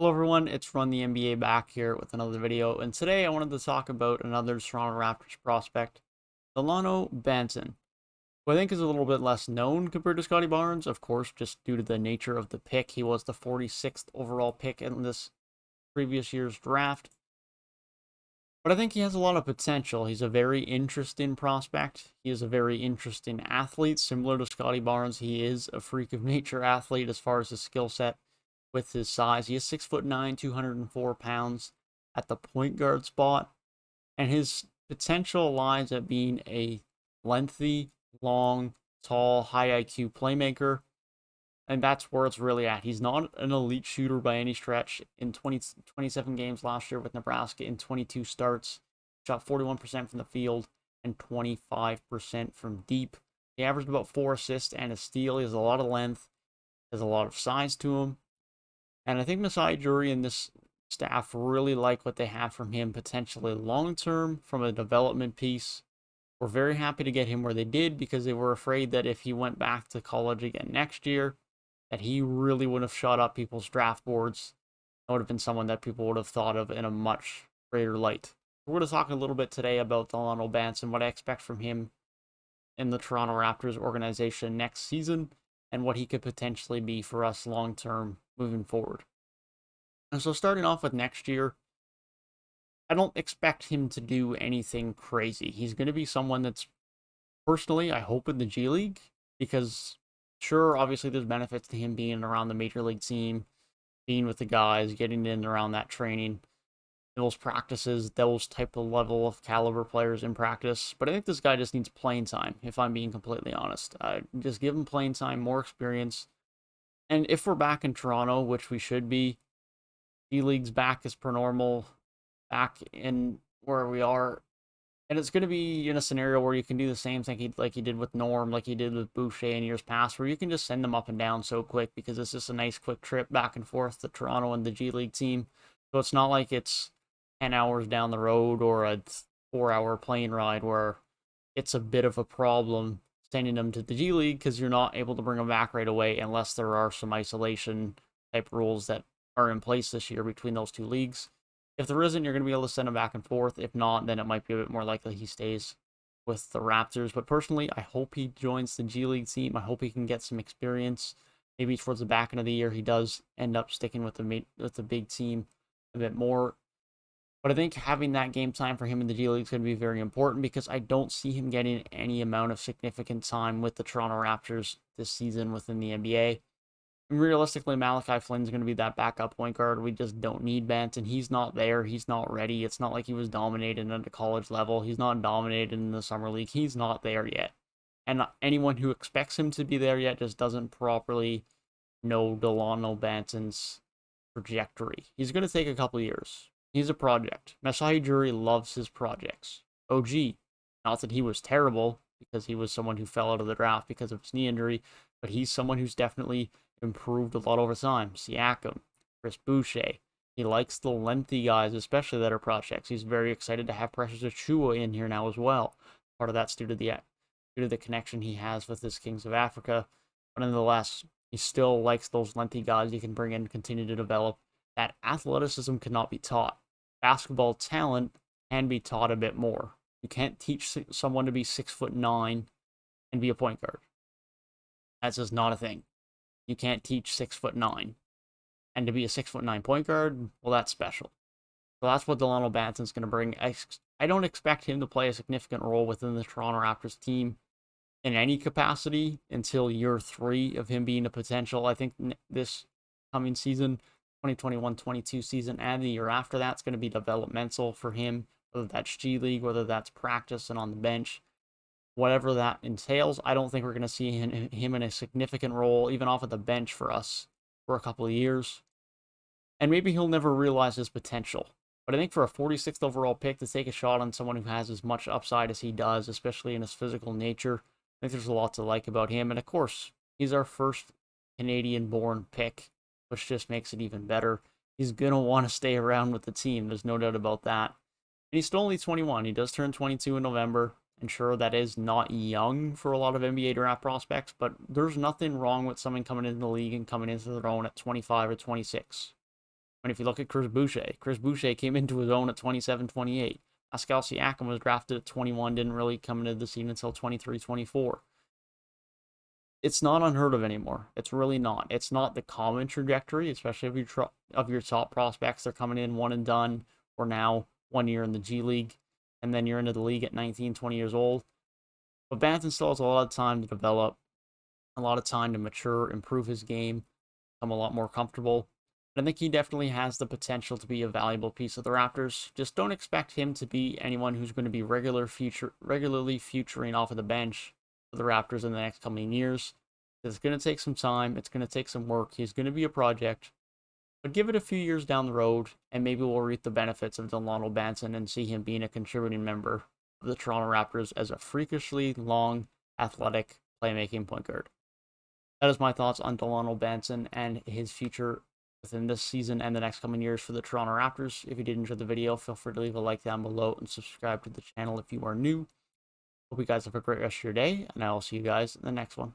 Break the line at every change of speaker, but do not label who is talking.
Hello everyone, it's Run the NBA back here with another video, and today I wanted to talk about another Toronto Raptors prospect, Dalano Banton, who I think is a little bit less known compared to Scotty Barnes, of course, just due to the nature of the pick. He was the 46th overall pick in this previous year's draft, but I think he has a lot of potential. He's a very interesting prospect. He is a very interesting athlete, similar to Scotty Barnes. He is a freak of nature athlete as far as his skill set with his size. He is 6'9", 204 pounds at the point guard spot, and his potential lies at being a lengthy, long, tall, high IQ playmaker, and that's where it's really at. He's not an elite shooter by any stretch. In 27 games last year with Nebraska, in 22 starts, shot 41% from the field and 25% from deep. He averaged about 4 assists and a steal. He has a lot of length, has a lot of size to him. And I think Masai Ujiri and this staff really like what they have from him potentially long term from a development piece. We're very happy to get him where they did because they were afraid that if he went back to college again next year, that he really would have shot up people's draft boards. That would have been someone that people would have thought of in a much greater light. We're going to talk a little bit today about Dalano Banton, what I expect from him in the Toronto Raptors organization next season, and what he could potentially be for us long term moving forward. And so, starting off with next year, I don't expect him to do anything crazy. He's going to be someone that's personally, I hope, in the G League because, sure, obviously, there's benefits to him being around the major league team, being with the guys, getting in around that training, those practices, those type of level of caliber players in practice. But I think this guy just needs playing time, if I'm being completely honest. Just give him playing time, more experience. And if we're back in Toronto, which we should be, D League's back as per normal, back in where we are. And it's going to be in a scenario where you can do the same thing like you did with Norm, like you did with Boucher in years past, where you can just send them up and down so quick because it's just a nice quick trip back and forth to Toronto and the G League team. So it's not like it's 10 hours down the road or a 4-hour plane ride where it's a bit of a problem sending them to the G League because you're not able to bring them back right away unless there are some isolation type rules that are in place this year between those two leagues. If there isn't, you're going to be able to send him back and forth. If not, then it might be a bit more likely he stays with the Raptors. But personally, I hope he joins the G League team. I hope he can get some experience. Maybe towards the back end of the year, he does end up sticking with the big team a bit more. But I think having that game time for him in the G League is going to be very important because I don't see him getting any amount of significant time with the Toronto Raptors this season within the NBA. And realistically, Malachi Flynn's going to be that backup point guard. We just don't need Banton. He's not there. He's not ready. It's not like he was dominated at the college level. He's not dominated in the summer league. He's not there yet. And anyone who expects him to be there yet just doesn't properly know Dalano Banton's trajectory. He's going to take a couple years. He's a project. Masai Ujiri loves his projects. OG, not that he was terrible because he was someone who fell out of the draft because of his knee injury, but he's someone who's definitely improved a lot over time. Siakam, Chris Boucher. He likes the lengthy guys, especially that are projects. He's very excited to have Precious Achiuwa in here now as well. Part of that's due to the connection he has with his Kings of Africa. But nonetheless, he still likes those lengthy guys he can bring in and continue to develop. That athleticism cannot be taught. Basketball talent can be taught a bit more. You can't teach someone to be 6'9" and be a point guard. That's just not a thing. You can't teach 6'9" and to be a 6'9" point guard. Well, that's special. So that's what Dalano Banton's going to bring. I don't expect him to play a significant role within the Toronto Raptors team in any capacity until year 3 of him being a potential. I think this coming season, 2021-22 season, and the year after that's going to be developmental for him, whether that's G League, whether that's practice and on the bench, whatever that entails. I don't think we're going to see him in a significant role, even off of the bench for us, for a couple of years. And maybe he'll never realize his potential. But I think for a 46th overall pick to take a shot on someone who has as much upside as he does, especially in his physical nature, I think there's a lot to like about him. And of course, he's our first Canadian-born pick, which just makes it even better. He's going to want to stay around with the team. There's no doubt about that. And he's still only 21. He does turn 22 in November. And sure, that is not young for a lot of NBA draft prospects, but there's nothing wrong with someone coming into the league and coming into their own at 25 or 26. I mean, if you look at Chris Boucher came into his own at 27, 28. Pascal Siakam was drafted at 21, didn't really come into the scene until 23, 24. It's not unheard of anymore. It's really not. It's not the common trajectory, especially of your top prospects. They're coming in one and done, or now 1 year in the G League, and then you're into the league at 19, 20 years old. But Banton still has a lot of time to develop, a lot of time to mature, improve his game, become a lot more comfortable. And I think he definitely has the potential to be a valuable piece of the Raptors. Just don't expect him to be anyone who's going to be regularly featuring off of the bench for the Raptors in the next coming years. It's going to take some time. It's going to take some work. He's going to be a project. But give it a few years down the road, and maybe we'll reap the benefits of Dalano Banton and see him being a contributing member of the Toronto Raptors as a freakishly long, athletic, playmaking point guard. That is my thoughts on Dalano Banton and his future within this season and the next coming years for the Toronto Raptors. If you did enjoy the video, feel free to leave a like down below and subscribe to the channel if you are new. Hope you guys have a great rest of your day, and I will see you guys in the next one.